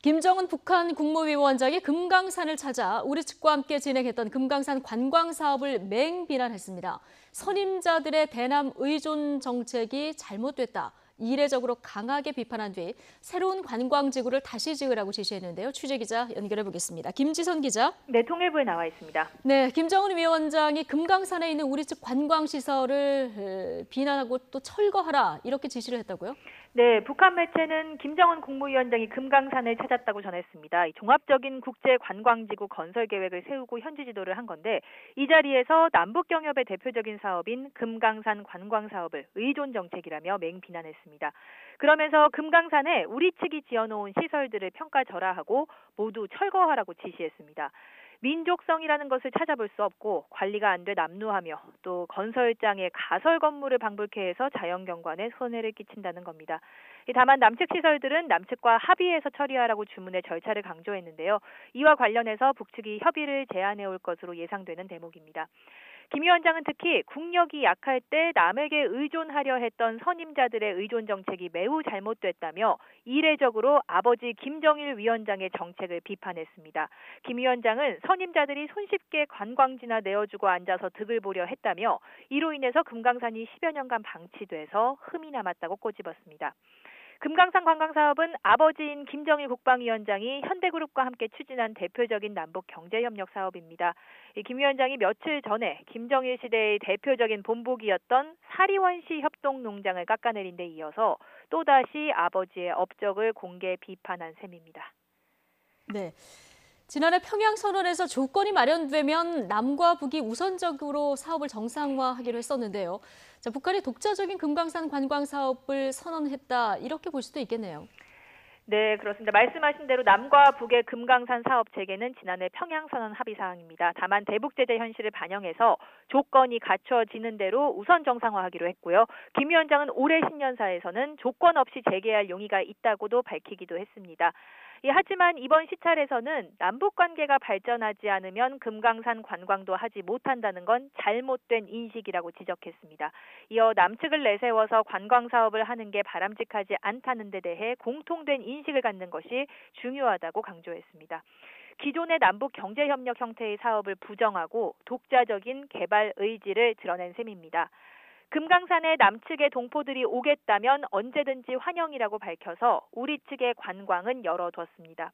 김정은 북한 국무위원장이 금강산을 찾아 우리 측과 함께 진행했던 금강산 관광 사업을 맹비난했습니다. 선임자들의 대남 의존 정책이 잘못됐다. 이례적으로 강하게 비판한 뒤 새로운 관광지구를 다시 지으라고 지시했는데요. 취재기자 연결해 보겠습니다. 김지선 기자. 네, 통일부에 나와 있습니다. 네, 김정은 위원장이 금강산에 있는 우리 측 관광시설을 비난하고 또 철거하라 이렇게 지시를 했다고요? 네, 북한 매체는 김정은 국무위원장이 금강산을 찾았다고 전했습니다. 종합적인 국제관광지구 건설 계획을 세우고 현지 지도를 한 건데 이 자리에서 남북경협의 대표적인 사업인 금강산 관광사업을 의존 정책이라며 맹비난했습니다. 그러면서 금강산에 우리 측이 지어놓은 시설들을 평가절하하고 모두 철거하라고 지시했습니다. 민족성이라는 것을 찾아볼 수 없고 관리가 안 돼 남루하며 또 건설장에 가설 건물을 방불케 해서 자연경관에 손해를 끼친다는 겁니다. 다만 남측 시설들은 남측과 합의해서 처리하라고 주문의 절차를 강조했는데요. 이와 관련해서 북측이 협의를 제안해 올 것으로 예상되는 대목입니다. 김 위원장은 특히 국력이 약할 때 남에게 의존하려 했던 선임자들의 의존 정책이 매우 잘못됐다며 이례적으로 아버지 김정일 위원장의 정책을 비판했습니다. 김 위원장은 선임자들이 손쉽게 관광지나 내어주고 앉아서 득을 보려 했다며 이로 인해서 금강산이 10여 년간 방치돼서 흠이 남았다고 꼬집었습니다. 금강산 관광사업은 아버지인 김정일 국방위원장이 현대그룹과 함께 추진한 대표적인 남북 경제협력 사업입니다. 김 위원장이 며칠 전에 김정일 시대의 대표적인 본보기였던 사리원시 협동농장을 깎아내린 데 이어서 또다시 아버지의 업적을 공개 비판한 셈입니다. 네. 지난해 평양선언에서 조건이 마련되면 남과 북이 우선적으로 사업을 정상화하기로 했었는데요. 자, 북한이 독자적인 금강산 관광 사업을 선언했다 이렇게 볼 수도 있겠네요. 네, 그렇습니다. 말씀하신 대로 남과 북의 금강산 사업 재개는 지난해 평양선언 합의 사항입니다. 다만 대북 제재 현실을 반영해서 조건이 갖춰지는 대로 우선 정상화하기로 했고요. 김 위원장은 올해 신년사에서는 조건 없이 재개할 용의가 있다고도 밝히기도 했습니다. 하지만 이번 시찰에서는 남북 관계가 발전하지 않으면 금강산 관광도 하지 못한다는 건 잘못된 인식이라고 지적했습니다. 이어 남측을 내세워서 관광 사업을 하는 게 바람직하지 않다는 데 대해 공통된 인식을 갖는 것이 중요하다고 강조했습니다. 기존의 남북 경제협력 형태의 사업을 부정하고 독자적인 개발 의지를 드러낸 셈입니다. 금강산에 남측의 동포들이 오겠다면 언제든지 환영이라고 밝혀서 우리 측의 관광은 열어뒀습니다.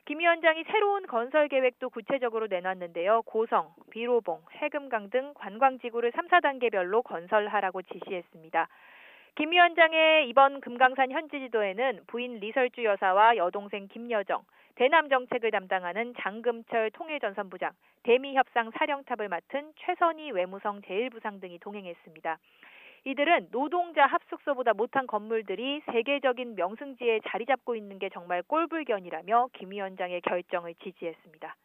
김 위원장이 새로운 건설 계획도 구체적으로 내놨는데요. 고성, 비로봉, 해금강 등 관광지구를 3, 4단계별로 건설하라고 지시했습니다. 김 위원장의 이번 금강산 현지 지도에는 부인 리설주 여사와 여동생 김여정, 대남 정책을 담당하는 장금철 통일전선부장, 대미협상 사령탑을 맡은 최선희 외무성 제1부상 등이 동행했습니다. 이들은 노동자 합숙소보다 못한 건물들이 세계적인 명승지에 자리 잡고 있는 게 정말 꼴불견이라며 김 위원장의 결정을 지지했습니다.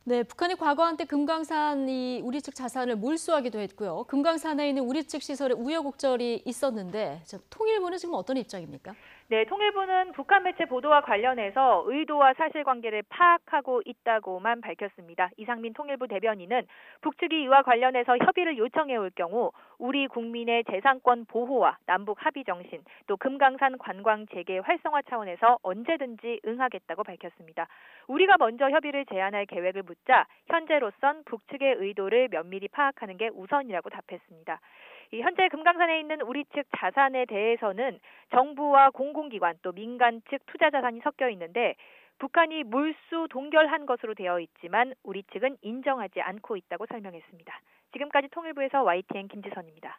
네, 북한이 과거 한때 금강산이 우리 측 자산을 몰수하기도 했고요. 금강산에 있는 우리 측 시설에 우여곡절이 있었는데 통일부는 지금 어떤 입장입니까? 네, 통일부는 북한 매체 보도와 관련해서 의도와 사실관계를 파악하고 있다고만 밝혔습니다. 이상민 통일부 대변인은 북측이 이와 관련해서 협의를 요청해 올 경우 우리 국민의 재산권 보호와 남북 합의 정신, 또 금강산 관광 재개 활성화 차원에서 언제든지 응하겠다고 밝혔습니다. 우리가 먼저 협의를 제안할 계획을 묻자 현재로선 북측의 의도를 면밀히 파악하는 게 우선이라고 답했습니다. 현재 금강산에 있는 우리 측 자산에 대해서는 정부와 공공기관 또 민간 측 투자 자산이 섞여 있는데 북한이 몰수 동결한 것으로 되어 있지만 우리 측은 인정하지 않고 있다고 설명했습니다. 지금까지 통일부에서 YTN 김지선입니다.